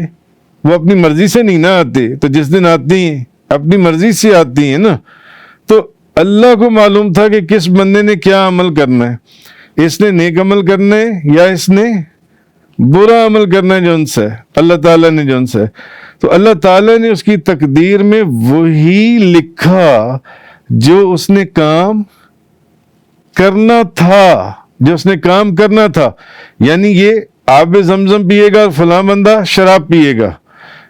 وہ اپنی مرضی سے نہیں نہ آتے, تو جس دن آتے ہیں اپنی مرضی سے آتی ہیں نا. تو اللہ کو معلوم تھا کہ کس بندے نے کیا عمل کرنا ہے, اس نے نیک عمل کرنا ہے یا اس نے برا عمل کرنا ہے جون سے اللہ تعالیٰ نے جون سے. تو اللہ تعالیٰ نے اس کی تقدیر میں وہی لکھا جو اس نے کام کرنا تھا, جو اس نے کام کرنا تھا. یعنی یہ آب زمزم پیے گا, فلاں بندہ شراب پیے گا,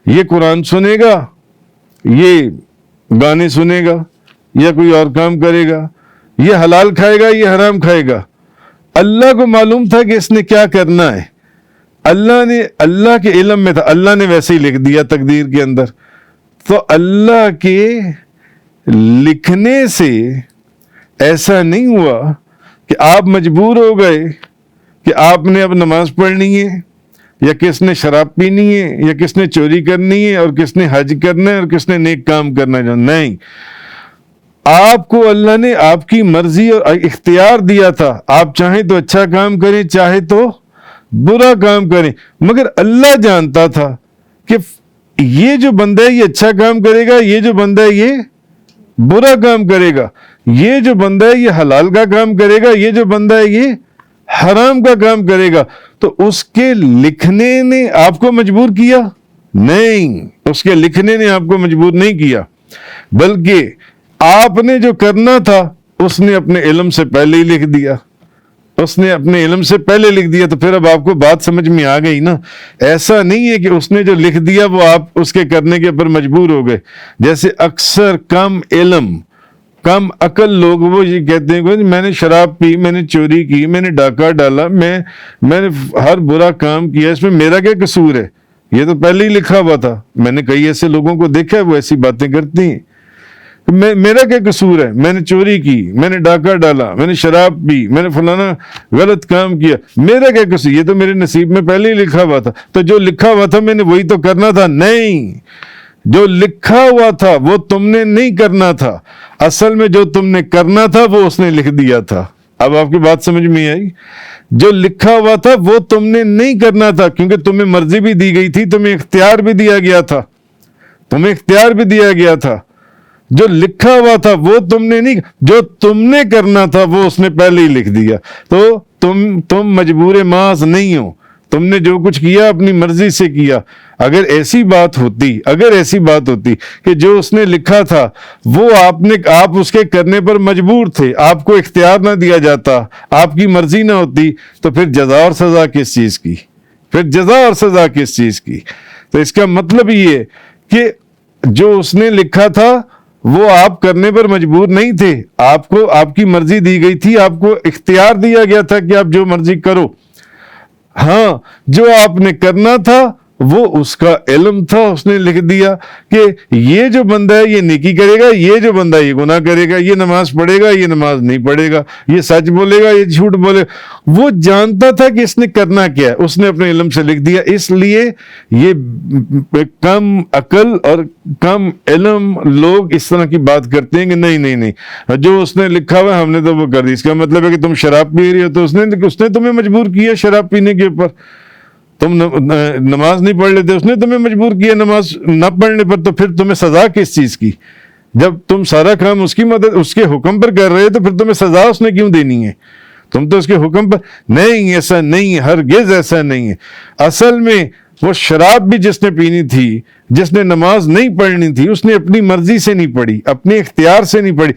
یہ قرآن سنے گا, یہ گانے سنے گا, یا کوئی اور کام کرے گا, یہ حلال کھائے گا, یہ حرام کھائے گا. اللہ کو معلوم تھا کہ اس نے کیا کرنا ہے. اللہ کے علم میں تھا, اللہ نے ویسے ہی لکھ دیا تقدیر کے اندر. تو اللہ کے لکھنے سے ایسا نہیں ہوا کہ آپ مجبور ہو گئے کہ آپ نے اب نماز پڑھنی ہے, یا کس نے شراب پینی ہے, یا کس نے چوری کرنی ہے, اور کس نے حج کرنا ہے, اور کس نے نیک کام کرنا ہے. نہیں, آپ کو اللہ نے آپ کی مرضی اور اختیار دیا تھا. آپ چاہیں تو اچھا کام کریں, چاہے تو برا کام کریں. مگر اللہ جانتا تھا کہ یہ جو بندہ ہے یہ اچھا کام کرے گا, یہ جو بندہ ہے یہ برا کام کرے گا, یہ جو بندہ ہے یہ حلال کا کام کرے گا, یہ جو بندہ ہے یہ حرام کا کام کرے گا. تو اس کے لکھنے نے آپ کو مجبور کیا نہیں, اس کے لکھنے نے آپ کو مجبور نہیں کیا, بلکہ آپ نے جو کرنا تھا اس نے اپنے علم سے پہلے ہی لکھ دیا. اس نے اپنے علم سے پہلے لکھ دیا. تو پھر اب آپ کو بات سمجھ میں آ گئی نا. ایسا نہیں ہے کہ اس نے جو لکھ دیا وہ آپ اس کے کرنے کے اوپر مجبور ہو گئے. جیسے اکثر کم علم کم عقل لوگ وہ یہ کہتے ہیں کہ میں نے شراب پی, میں نے چوری کی, میں نے ڈاکہ ڈالا, میں نے ہر برا کام کیا, اس میں میرا کیا قصور ہے, یہ تو پہلے ہی لکھا ہوا تھا. میں نے کئی ایسے لوگوں کو دیکھا ہے وہ ایسی باتیں کرتی ہیں, میرا کیا قصور ہے, میں نے چوری کی, میں نے ڈاکہ ڈالا, میں نے شراب پی, میں نے فلانا غلط کام کیا, میرا کیا قصور, یہ تو میرے نصیب میں پہلے ہی لکھا ہوا تھا. تو جو لکھا ہوا تھا میں نے وہی تو کرنا تھا. نہیں, جو لکھا ہوا تھا وہ تم نے نہیں کرنا تھا. اصل میں جو تم نے کرنا تھا وہ اس نے لکھ دیا تھا. اب آپ کی بات سمجھ میں آئی. جو لکھا ہوا تھا وہ تم نے نہیں کرنا تھا, کیونکہ تمہیں مرضی بھی دی گئی تھی, تمہیں اختیار بھی دیا گیا تھا, تمہیں اختیار بھی دیا گیا تھا. جو لکھا ہوا تھا وہ تم نے نہیں, جو تم نے کرنا تھا وہ اس نے پہلے ہی لکھ دیا. تو تم مجبور محض نہیں ہو, تم نے جو کچھ کیا اپنی مرضی سے کیا. اگر ایسی بات ہوتی کہ جو اس نے لکھا تھا وہ آپ اس کے کرنے پر مجبور تھے, آپ کو اختیار نہ دیا جاتا, آپ کی مرضی نہ ہوتی, تو پھر جزا اور سزا کس چیز کی. تو اس کا مطلب یہ کہ جو اس نے لکھا تھا وہ آپ کرنے پر مجبور نہیں تھے, آپ کو آپ کی مرضی دی گئی تھی, آپ کو اختیار دیا گیا تھا کہ آپ جو مرضی کرو. ہاں, جو آپ نے کرنا تھا وہ اس کا علم تھا, اس نے لکھ دیا کہ یہ جو بندہ ہے یہ نیکی کرے گا, یہ جو بندہ یہ گناہ کرے گا, یہ نماز پڑھے گا, یہ نماز نہیں پڑھے گا, یہ سچ بولے گا, یہ جھوٹ بولے گا. وہ جانتا تھا کہ اس نے کرنا کیا ہے, اس نے اپنے علم سے لکھ دیا. اس لیے یہ کم عقل اور کم علم لوگ اس طرح کی بات کرتے ہیں کہ نہیں جو اس نے لکھا ہوا ہے ہم نے تو وہ کر دی. اس کا مطلب ہے کہ تم شراب پی رہی ہو تو اس نے تمہیں مجبور کیا شراب پینے کے اوپر. تم نماز نہیں پڑھ لیتے, اس نے تمہیں مجبور کیا نماز نہ پڑھنے پر, تو پھر تمہیں سزا کس چیز کی؟ جب تم سارا کام اس کی مدد اس کے حکم پر کر رہے تو پھر تمہیں سزا اس نے کیوں دینی ہے؟ تم تو اس کے حکم پر. نہیں, ایسا نہیں ہے, ہرگز ایسا نہیں ہے. اصل میں وہ شراب بھی جس نے پینی تھی, جس نے نماز نہیں پڑھنی تھی, اس نے اپنی مرضی سے نہیں پڑھی, اپنے اختیار سے نہیں پڑھی.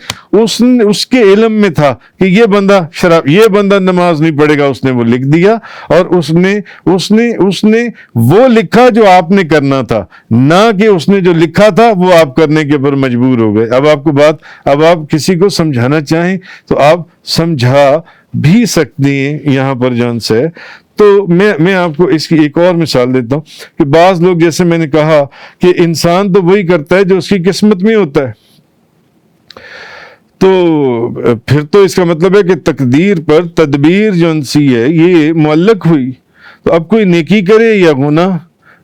اس کے علم میں تھا کہ یہ بندہ نماز نہیں پڑھے گا, اس نے وہ لکھ دیا. اور اس نے وہ لکھا جو آپ نے کرنا تھا, نہ کہ اس نے جو لکھا تھا وہ آپ کرنے کے اوپر مجبور ہو گئے. اب آپ کسی کو سمجھانا چاہیں تو آپ سمجھا بھی سکتے ہیں یہاں پر جان سے. تو میں آپ کو اس کی ایک اور مثال دیتا ہوں کہ بعض لوگ, جیسے میں نے کہا کہ انسان تو وہی کرتا ہے جو اس کی قسمت میں ہوتا ہے, تو پھر تو اس کا مطلب ہے کہ تقدیر پر تدبیر جو انسی ہے یہ معلق ہوئی. تو اب کوئی نیکی کرے یا گناہ,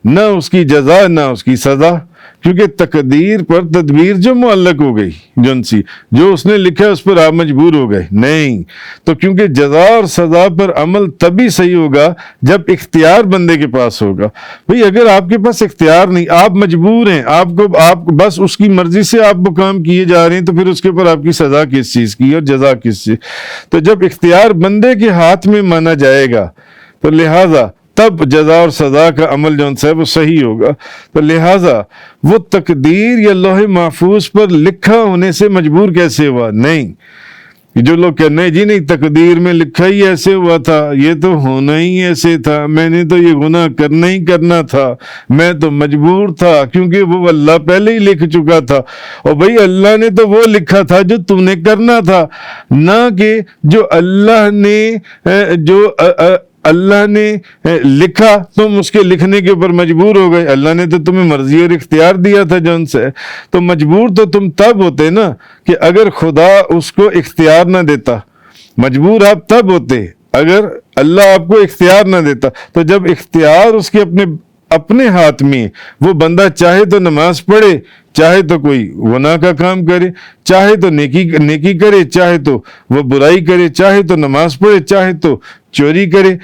نہ اس کی جزا نہ اس کی سزا, کیونکہ تقدیر پر تدبیر جو معلق ہو گئی جنسی, جو اس نے لکھا اس پر آپ مجبور ہو گئے. نہیں, تو کیونکہ جزا اور سزا پر عمل تبھی صحیح ہوگا جب اختیار بندے کے پاس ہوگا. بھئی اگر آپ کے پاس اختیار نہیں, آپ مجبور ہیں, آپ بس اس کی مرضی سے آپ وہ کام کیے جا رہے ہیں, تو پھر اس کے اوپر آپ کی سزا کس چیز کی اور جزا کس چیز؟ تو جب اختیار بندے کے ہاتھ میں مانا جائے گا تو لہٰذا تب جزا اور سزا کا عمل جو ہے وہ صحیح ہوگا. تو لہٰذا وہ تقدیر یا لوح محفوظ پر لکھا ہونے سے مجبور کیسے ہوا؟ نہیں, جو لوگ کہنے ہیں جی نہیں تقدیر میں لکھا ہی ایسے ہوا تھا, یہ تو ہونا ہی ایسے تھا, میں نے تو یہ گناہ کرنا ہی کرنا تھا, میں تو مجبور تھا کیونکہ وہ اللہ پہلے ہی لکھ چکا تھا. اور بھئی اللہ نے تو وہ لکھا تھا جو تم نے کرنا تھا, نہ کہ جو اللہ نے لکھا تم اس کے لکھنے کے اوپر مجبور ہو گئے. اللہ نے تو تمہیں مرضی اور اختیار دیا تھا جن سے, تو مجبور تو تم تب ہوتے نا کہ اگر خدا اس کو اختیار نہ دیتا. مجبور آپ تب ہوتے اگر اللہ آپ کو اختیار نہ دیتا. تو جب اختیار اس کے اپنے ہاتھ میں, وہ بندہ چاہے تو نماز پڑھے, چاہے تو کوئی گناہ کا کام کرے, چاہے تو نیکی کرے, چاہے تو وہ برائی کرے, چاہے تو نماز پڑھے, چاہے تو چوری کرے.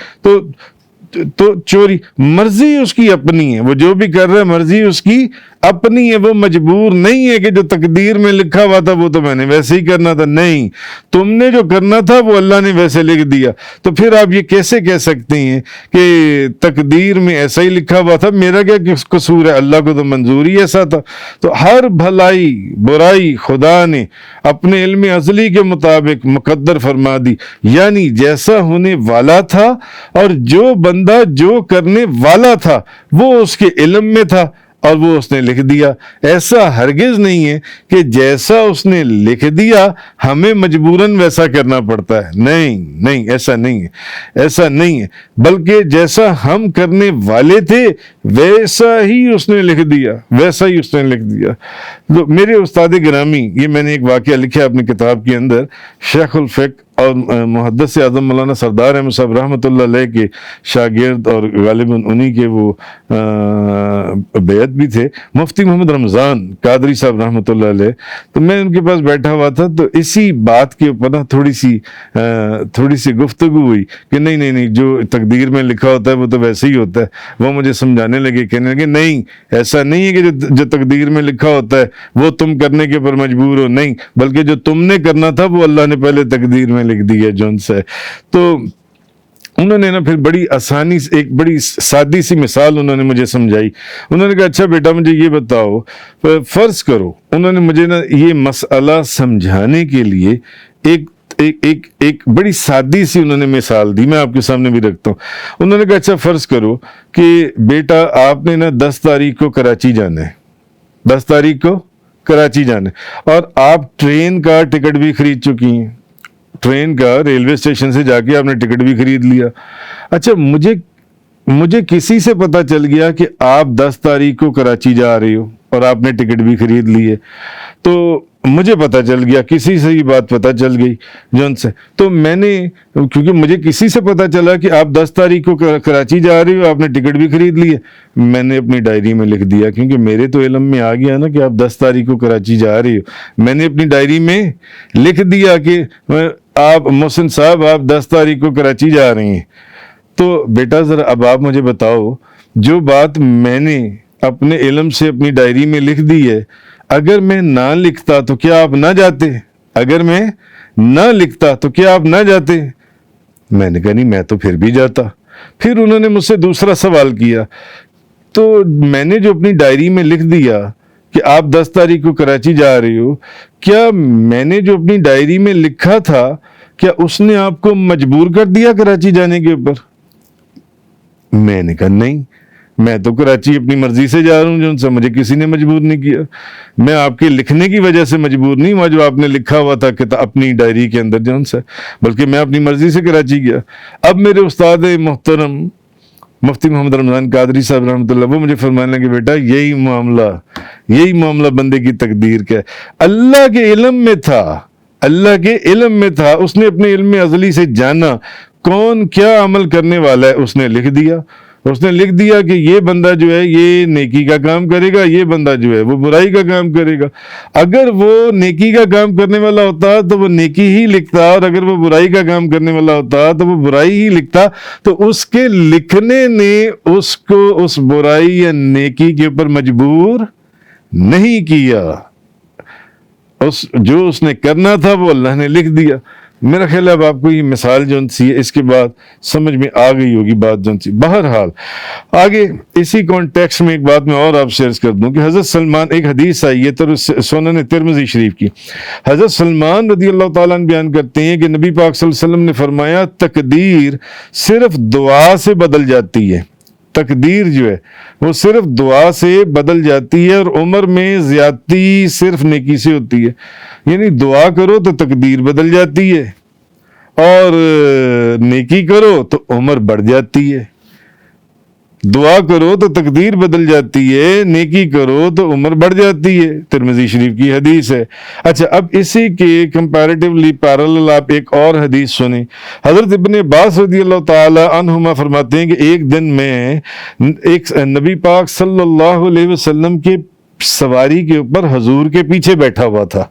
تو چوری مرضی اس کی اپنی ہے, وہ جو بھی کر رہا ہے مرضی اس کی اپنی ہے. وہ مجبور نہیں ہے کہ جو تقدیر میں لکھا ہوا تھا وہ تو میں نے ویسے ہی کرنا تھا. نہیں, تم نے جو کرنا تھا وہ اللہ نے ویسے لکھ دیا. تو پھر آپ یہ کیسے کہہ سکتے ہیں کہ تقدیر میں ایسا ہی لکھا ہوا تھا, میرا کیا قصور ہے, اللہ کو تو منظور ہی ایسا تھا. تو ہر بھلائی برائی خدا نے اپنے علم ازلی کے مطابق مقدر فرما دی. یعنی جیسا ہونے والا تھا اور جو بندہ جو کرنے والا تھا وہ اس کے علم میں تھا اور وہ اس نے لکھ دیا. ایسا ہرگز نہیں ہے کہ جیسا اس نے لکھ دیا ہمیں مجبوراً ویسا کرنا پڑتا ہے. نہیں, ایسا نہیں ہے, بلکہ جیسا ہم کرنے والے تھے ویسا ہی اس نے لکھ دیا. تو میرے استاد گرامی, یہ میں نے ایک واقعہ لکھا اپنی کتاب کے اندر, شیخ الفقہ اور محدث اعظم مولانا سردار احمد صاحب رحمۃ اللہ علیہ کے شاگرد اور غالباً انہی کے وہ بیعت بھی تھے, مفتی محمد رمضان قادری صاحب رحمۃ اللہ علیہ. تو میں ان کے پاس بیٹھا ہوا تھا, تو اسی بات کے اوپر تھوڑی سی گفتگو ہوئی کہ نہیں جو تقدیر میں لکھا ہوتا ہے وہ تو ویسے ہی ہوتا ہے. وہ مجھے سمجھانے لگے, کہنے لگے نہیں ایسا نہیں ہے کہ جو تقدیر میں لکھا ہوتا ہے وہ تم کرنے کے اوپر مجبور ہو. نہیں, بلکہ جو تم نے کرنا تھا وہ اللہ نے پہلے تقدیر میں لکھ دی ہے جون سے. تو انہوں نے نا پھر بڑی آسانی سے ایک بڑی سادی سی مثال انہوں نے مجھے سمجھائی. انہوں نے کہا اچھا بیٹا مجھے یہ بتاؤ, فرض کرو, انہوں نے مجھے نا یہ مسئلہ سمجھانے کے لیے ایک بڑی سادی سی انہوں نے مثال دی, میں آپ کے سامنے بھی رکھتا ہوں. انہوں نے کہا اچھا فرض کرو کہ بیٹا آپ نے نا 10 تاریخ کو کراچی جانا ہے, 10 تاریخ کو کراچی جانا ہے, اور آپ ٹرین کا ٹکٹ بھی خرید چکی ہیں, ٹرین کا ریلوے اسٹیشن سے جا کے آپ نے ٹکٹ بھی خرید لیا. اچھا مجھے کسی سے پتہ چل گیا کہ آپ 10 تاریخ کو کراچی جا رہے ہو اور آپ نے ٹکٹ بھی خرید لی ہے، تو مجھے پتہ چل گیا، کسی سے یہ بات پتہ چل گئی جون سے، تو میں نے، کیونکہ مجھے کسی سے پتہ چلا کہ آپ 10 تاریخ کو کراچی جا رہے ہو، آپ نے ٹکٹ بھی خرید لی ہے، میں نے اپنی ڈائری میں لکھ دیا، کیونکہ میرے تو علم میں آ گیا نا کہ آپ 10 تاریخ کو کراچی جا رہے ہو، میں نے اپنی ڈائری میں لکھ دیا کہ آپ محسن صاحب آپ 10 تاریخ کو کراچی جا رہے ہیں۔ تو بیٹا ذرا اب آپ مجھے بتاؤ، جو بات میں نے اپنے علم سے اپنی ڈائری میں لکھ دی ہے، اگر میں نہ لکھتا تو کیا آپ نہ جاتے؟ اگر میں نہ لکھتا تو کیا آپ نہ جاتے؟ میں نے کہا نہیں، میں تو پھر بھی جاتا۔ پھر انہوں نے مجھ سے دوسرا سوال کیا، تو میں نے جو اپنی ڈائری میں لکھ دیا کہ آپ 10 تاریخ کو کراچی جا رہی ہو، کیا میں نے جو اپنی ڈائری میں لکھا تھا کیا اس نے آپ کو مجبور کر دیا کراچی جانے کے اوپر؟ میں نے کہا نہیں، میں تو کراچی اپنی مرضی سے جا رہا ہوں، جن سے مجھے کسی نے مجبور نہیں کیا، میں آپ کے لکھنے کی وجہ سے مجبور نہیں ہوا جو آپ نے لکھا ہوا تھا کہ اپنی ڈائری کے اندر جن سے، بلکہ میں اپنی مرضی سے کراچی گیا۔ اب میرے استاد محترم مفتی محمد رمضان قادری صاحب رحمۃ اللہ، وہ مجھے فرمانے لگے بیٹا یہی معاملہ بندے کی تقدیر کا ہے، اللہ کے علم میں تھا، اللہ کے علم میں تھا، اس نے اپنے علم ازلی سے جانا کون کیا عمل کرنے والا ہے، اس نے لکھ دیا کہ یہ بندہ جو ہے یہ نیکی کا کام کرے گا، یہ بندہ جو ہے وہ برائی کا کام کرے گا۔ اگر وہ نیکی کا کام کرنے والا ہوتا تو وہ نیکی ہی لکھتا، اور اگر وہ برائی کا کام کرنے والا ہوتا تو وہ برائی ہی لکھتا، تو اس کے لکھنے نے اس کو اس برائی یا نیکی کے اوپر مجبور نہیں کیا، جو اس نے کرنا تھا وہ اللہ نے لکھ دیا۔ میرا خیال ہے اب آپ کو یہ مثال جو سی ہے اس کے بعد سمجھ میں آ گئی ہوگی بات جو سی۔ بہرحال آگے اسی کانٹیکسٹ میں ایک بات میں اور آپ شیئر کر دوں کہ حضرت سلمان، ایک حدیث آئی ہے سنن ترمذی شریف کی، حضرت سلمان رضی اللہ تعالیٰ عنہ بیان کرتے ہیں کہ نبی پاک صلی اللہ علیہ وسلم نے فرمایا تقدیر صرف دعا سے بدل جاتی ہے، تقدیر جو ہے وہ صرف دعا سے بدل جاتی ہے، اور عمر میں زیادتی صرف نیکی سے ہوتی ہے، یعنی دعا کرو تو تقدیر بدل جاتی ہے، اور نیکی کرو تو عمر بڑھ جاتی ہے۔ دعا کرو تو تقدیر بدل جاتی ہے، نیکی کرو تو عمر بڑھ جاتی ہے، ترمذی شریف کی حدیث ہے۔ اچھا، اب اسی کے کمپیریٹیولی پیرالل آپ ایک اور حدیث سنیں۔ حضرت ابن عباس رضی اللہ تعالی عنہما فرماتے ہیں کہ ایک دن میں ایک نبی پاک صلی اللہ علیہ وسلم کے سواری کے اوپر حضور کے پیچھے بیٹھا ہوا تھا۔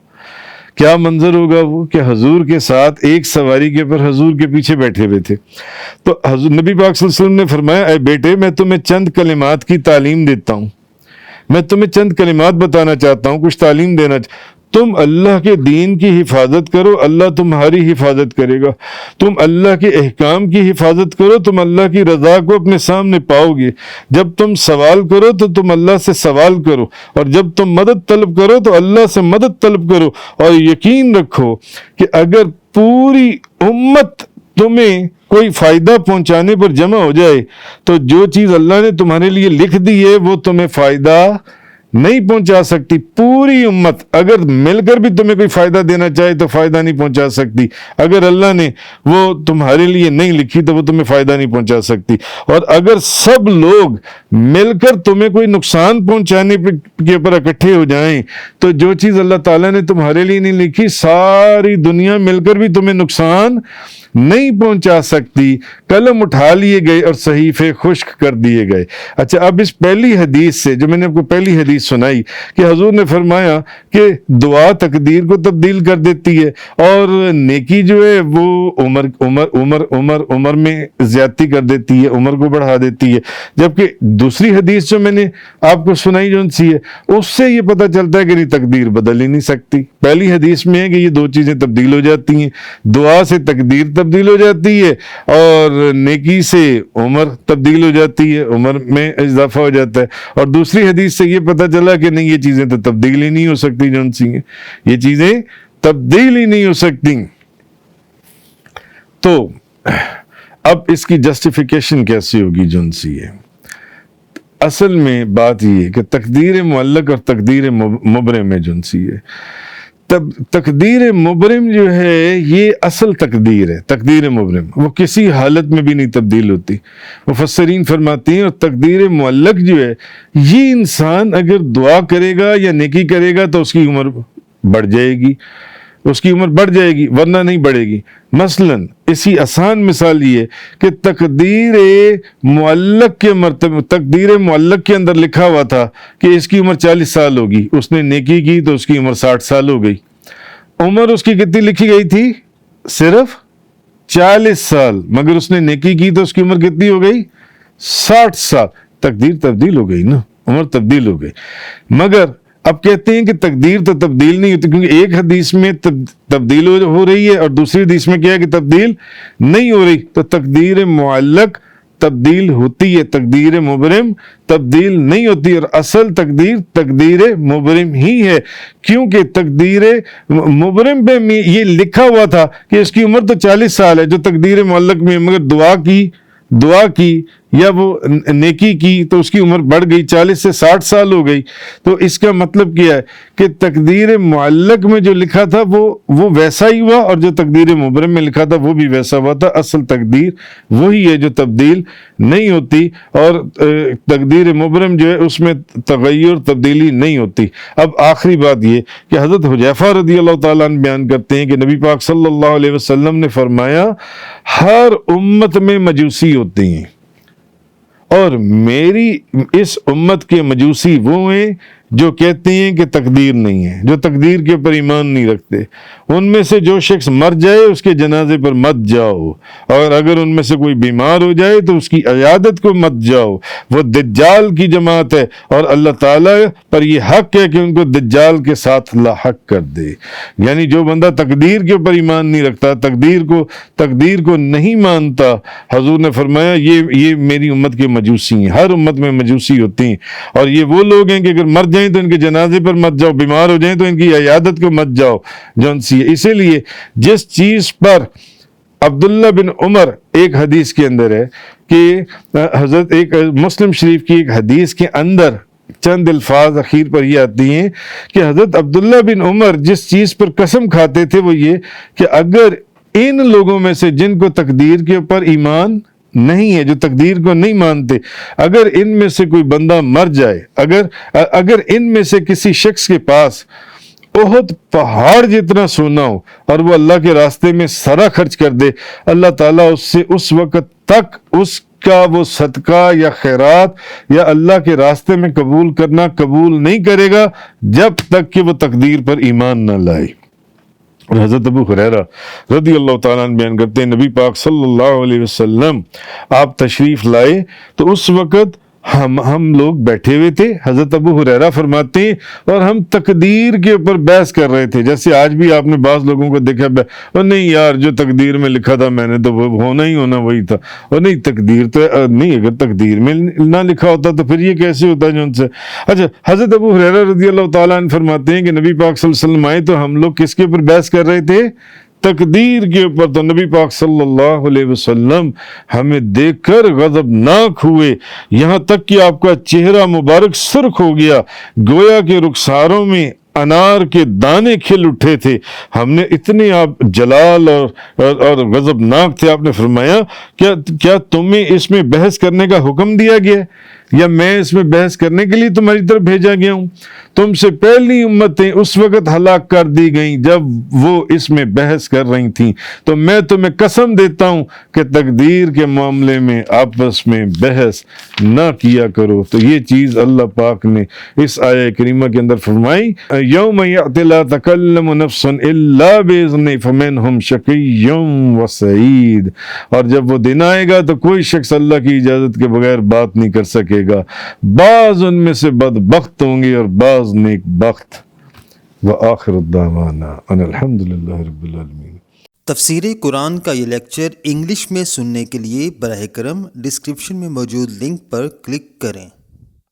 کیا منظر ہوگا وہ کہ حضور کے ساتھ ایک سواری کے اوپر حضور کے پیچھے بیٹھے ہوئے تھے۔ تو حضور نبی پاک صلی اللہ علیہ وسلم نے فرمایا، اے بیٹے میں تمہیں چند کلمات کی تعلیم دیتا ہوں، میں تمہیں چند کلمات بتانا چاہتا ہوں، کچھ تعلیم دینا تم اللہ کے دین کی حفاظت کرو، اللہ تمہاری حفاظت کرے گا، تم اللہ کے احکام کی حفاظت کرو، تم اللہ کی رضا کو اپنے سامنے پاؤ گے، جب تم سوال کرو تو تم اللہ سے سوال کرو، اور جب تم مدد طلب کرو تو اللہ سے مدد طلب کرو، اور یقین رکھو کہ اگر پوری امت تمہیں کوئی فائدہ پہنچانے پر جمع ہو جائے تو جو چیز اللہ نے تمہارے لیے لکھ دی ہے وہ تمہیں فائدہ نہیں پہنچا سکتی۔ پوری امت اگر مل کر بھی تمہیں کوئی فائدہ دینا چاہے تو فائدہ نہیں پہنچا سکتی، اگر اللہ نے وہ تمہارے لیے نہیں لکھی تو وہ تمہیں فائدہ نہیں پہنچا سکتی، اور اگر سب لوگ مل کر تمہیں کوئی نقصان پہنچانے کے اوپر اکٹھے ہو جائیں تو جو چیز اللہ تعالیٰ نے تمہارے لیے نہیں لکھی ساری دنیا مل کر بھی تمہیں نقصان نہیں پہنچا سکتی۔ قلم اٹھا لیے گئے اور صحیفے خشک کر دیے گئے۔ اچھا، اب اس پہلی حدیث سے جو میں نے آپ کو پہلی حدیث سنائی کہ حضور نے فرمایا کہ دعا تقدیر کو تبدیل کر دیتی ہے، اور نیکی جو ہے وہ عمر میں زیادتی کر دیتی ہے، عمر کو بڑھا دیتی ہے، جبکہ دوسری حدیث جو میں نے آپ کو سنائی جو سی ہے اس سے یہ پتہ چلتا ہے کہ یہ تقدیر بدل ہی نہیں سکتی۔ پہلی حدیث میں ہے کہ یہ دو چیزیں تبدیل ہو جاتی ہیں، دعا سے تقدیر تبدیل ہو جاتی ہے اور نیکی سے عمر تبدیل ہو جاتی ہے، عمر میں اضافہ ہو جاتا ہے، اور دوسری حدیث سے یہ پتہ چلا کہ نہیں یہ چیزیں تو تبدیل ہی نہیں ہو سکتی، جون سی ہیں یہ چیزیں تبدیل ہی نہیں ہو سکتی۔ تو اب اس کی جسٹیفیکیشن کیسی ہوگی جون سی ہے؟ اصل میں بات یہ ہے کہ تقدیر معلق اور تقدیر مبرم میں جون سی ہے، تقدیر مبرم جو ہے یہ اصل تقدیر ہے. تقدیر مبرم وہ کسی حالت میں بھی نہیں تبدیل ہوتی. مفسرین فرماتے ہیں اور تقدیر معلق جو ہے یہ انسان اگر دعا کرے گا یا نیکی کرے گا تو اس کی عمر بڑھ جائے گی، اس کی عمر بڑھ جائے گی ورنہ نہیں بڑھے گی. مثلا اسی آسان مثال یہ کہ تقدیر معلق کے مرتبہ، تقدیر معلق کے اندر لکھا ہوا تھا کہ اس کی عمر 40 سال ہوگی، اس نے نیکی کی تو اس کی عمر 60 سال ہو گئی. عمر اس کی کتنی لکھی گئی تھی؟ صرف 40 سال، مگر اس نے نیکی کی تو اس کی عمر کتنی ہو گئی؟ 60 سال. تقدیر تبدیل ہو گئی نا، عمر تبدیل ہو گئی. مگر اب کہتے ہیں کہ تقدیر تو تبدیل نہیں ہوتی، کیونکہ ایک حدیث میں تبدیل ہو رہی ہے اور دوسری حدیث میں کیا ہے کہ تبدیل نہیں ہو رہی. تو تقدیر معلق تبدیل ہوتی ہے، تقدیر مبرم تبدیل نہیں ہوتی. اور اصل تقدیر مبرم ہی ہے، کیونکہ تقدیر مبرم پہ یہ لکھا ہوا تھا کہ اس کی عمر تو 40 سال ہے جو تقدیر معلق میں، مگر دعا کی یا وہ نیکی کی تو اس کی عمر بڑھ گئی، 40 سے 60 سال ہو گئی. تو اس کا مطلب کیا ہے کہ تقدیر معلق میں جو لکھا تھا وہ ویسا ہی ہوا، اور جو تقدیر مبرم میں لکھا تھا وہ بھی ویسا ہوا تھا. اصل تقدیر وہی ہے جو تبدیل نہیں ہوتی، اور تقدیر مبرم جو ہے اس میں تغیر تبدیلی نہیں ہوتی. اب آخری بات یہ کہ حضرت حذیفہ رضی اللہ تعالیٰ عنہ بیان کرتے ہیں کہ نبی پاک صلی اللہ علیہ وسلم نے فرمایا ہر امت میں مجوسی ہوتے ہیں، اور میری اس امت کے مجوسی وہ ہیں جو کہتے ہیں کہ تقدیر نہیں ہے، جو تقدیر کے اوپر ایمان نہیں رکھتے. ان میں سے جو شخص مر جائے اس کے جنازے پر مت جاؤ، اور اگر ان میں سے کوئی بیمار ہو جائے تو اس کی عیادت کو مت جاؤ. وہ دجال کی جماعت ہے، اور اللہ تعالیٰ پر یہ حق ہے کہ ان کو دجال کے ساتھ لاحق کر دے. یعنی جو بندہ تقدیر کے اوپر ایمان نہیں رکھتا، تقدیر کو نہیں مانتا، حضور نے فرمایا یہ میری امت کے مجوسی ہیں. ہر امت میں مجوسی ہوتی ہیں، اور یہ وہ لوگ ہیں کہ اگر مر جائیں تو ان کے جنازے پر مت جاؤ، بیمار ہو جائیں تو ان کی عیادت کو مت جاؤ. اسی لیے جس چیز پر عبداللہ بن عمر، ایک حدیث کے اندر ہے کہ حضرت ایک مسلم شریف کی ایک حدیث کے اندر چند الفاظ اخیر پر یہ آتی ہیں کہ حضرت عبداللہ بن عمر جس چیز پر قسم کھاتے تھے وہ یہ کہ اگر ان لوگوں میں سے جن کو تقدیر کے اوپر ایمان نہیں ہے، جو تقدیر کو نہیں مانتے، اگر ان میں سے کوئی بندہ مر جائے، اگر ان میں سے کسی شخص کے پاس احد پہاڑ جتنا سونا ہو اور وہ اللہ کے راستے میں سارا خرچ کر دے، اللہ تعالیٰ اس سے اس وقت تک اس کا وہ صدقہ یا خیرات یا اللہ کے راستے میں قبول کرنا قبول نہیں کرے گا جب تک کہ وہ تقدیر پر ایمان نہ لائے. اور حضرت ابو ہریرہ رضی اللہ تعالیٰ عنہ بیان کرتے ہیں نبی پاک صلی اللہ علیہ وسلم آپ تشریف لائے تو اس وقت ہم لوگ بیٹھے ہوئے تھے. حضرت ابو ہریرہ فرماتے ہیں اور ہم تقدیر کے اوپر بحث کر رہے تھے. جیسے آج بھی آپ نے بعض لوگوں کو دیکھا اور نہیں یار جو تقدیر میں لکھا تھا میں نے تو وہ ہونا ہی ہونا وہی تھا، اور نہیں تقدیر تو نہیں، اگر تقدیر میں نہ لکھا ہوتا تو پھر یہ کیسے ہوتا جو ان سے. اچھا، حضرت ابو ہریرہ رضی اللہ تعالیٰ عنہ فرماتے ہیں کہ نبی پاک صلی اللہ علیہ وسلم آئے تو ہم لوگ کس کے اوپر بحث کر رہے تھے؟ تقدیر کے اوپر. تو نبی پاک صلی اللہ علیہ وسلم ہمیں دیکھ کر غضبناک ہوئے، یہاں تک کہ آپ کا چہرہ مبارک سرخ ہو گیا، گویا کہ رخساروں میں انار کے دانے کھل اٹھے تھے. ہم نے اتنے آپ جلال اور غضبناک تھے. آپ نے فرمایا کیا تمہیں اس میں بحث کرنے کا حکم دیا گیا یا میں اس میں بحث کرنے کے لیے تمہاری طرف بھیجا گیا ہوں؟ تم سے پہلی امتیں اس وقت ہلاک کر دی گئیں جب وہ اس میں بحث کر رہی تھیں. تو میں تمہیں قسم دیتا ہوں کہ تقدیر کے معاملے میں آپس میں بحث نہ کیا کرو. تو یہ چیز اللہ پاک نے اس آیہ کریمہ کے اندر فرمائی، یوم یأتی لا تکلم نفس الا باذنہ فمنہم شقی و سعید. اور جب وہ دن آئے گا تو کوئی شخص اللہ کی اجازت کے بغیر بات نہیں کر سکے گا. بعض ان میں سے بدبخت ہوں گے اور بعض نیک بخت. وآخر الدعوانا ان الحمدللہ رب العالمین. تفسیر قرآن کا یہ لیکچر انگلش میں سننے کے لیے براہ کرم ڈسکرپشن میں موجود لنک پر کلک کریں.